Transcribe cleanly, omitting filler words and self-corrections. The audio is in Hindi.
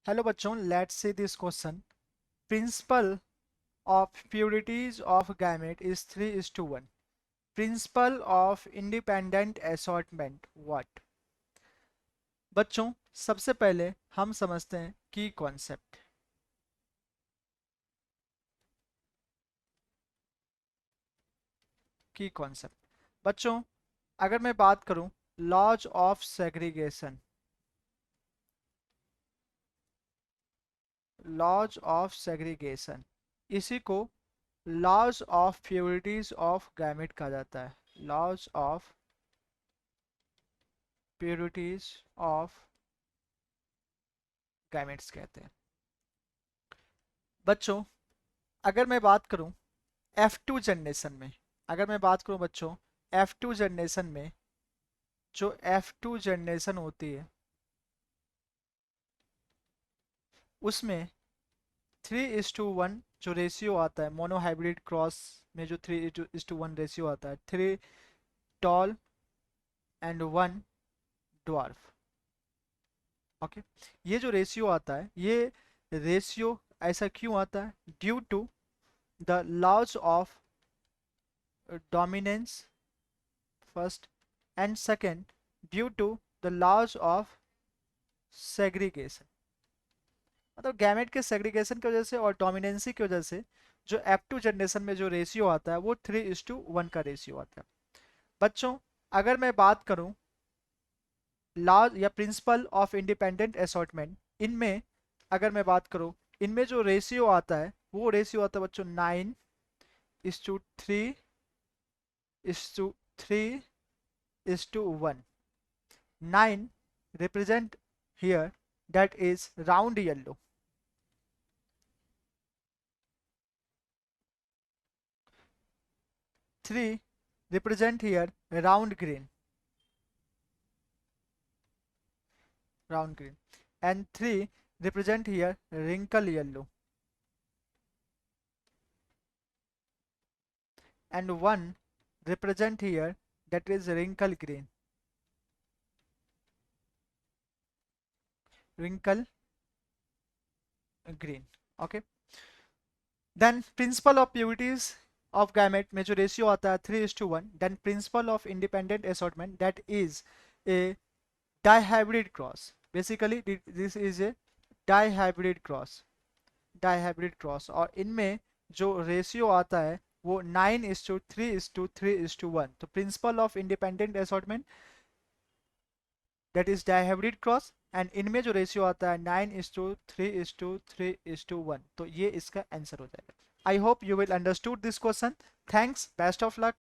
हेलो बच्चों, let's see this question. Principle of purities of gamete is 3:1. Principle of independent assortment what? बच्चों, सबसे पहले हम समझते हैं की कॉन्सेप्ट. की कॉन्सेप्ट बच्चों, अगर मैं बात करूं laws of segregation, laws of segregation इसी को laws of purities of gamete कहा जाता है. Laws of purities of gametes कहते हैं. बच्चों, अगर मैं बात करूं F2 जनरेशन में, अगर मैं बात करूं बच्चों F2 जनरेशन में, जो F2 जनरेशन होती है उसमें 3:1 जो रेशियो आता है मोनोहाइब्रिड क्रॉस में, जो 3:1 रेशियो आता है, 3 टॉल एंड 1 ड्वार्फ. ओके, ये जो रेशियो आता है, ये रेशियो ऐसा क्यों आता है? Due to the laws of dominance first, and second due to the laws of segregation. मतलब गैमेट के सेग्रीगेशन की वजह से और डोमिनेंसी की वजह से जो F2 जनरेशन में जो रेशियो आता है वो 3:1 का रेशियो आता है. बच्चों, अगर मैं बात करूं लॉ या प्रिंसिपल ऑफ इंडिपेंडेंट असॉर्टमेंट, इनमें अगर मैं बात करूं, इनमें जो रेशियो आता है वो रेशियो आता है बच्चों 9:3:3:1. 9 represent here, that is round yellow. 3 represent here round green, round green, and 3 represent here wrinkle yellow, and 1 represent here, that is wrinkle green, wrinkle green. Okay, then principle of purities of gamete में जो रेशियो आता है 3:1. then principle of independent assortment, that is a dihybrid cross. Basically this is a dihybrid cross, dihybrid cross. और इनमें जो रेशियो आता है वो 9:3:3:1. तो principal of independent assortment, that is dihybrid cross, and इनमें जो रेशियो आता है 9:3:3:1. तो ये इसका आंसर हो जाएगा. I hope you will understood this question. Thanks, best of luck.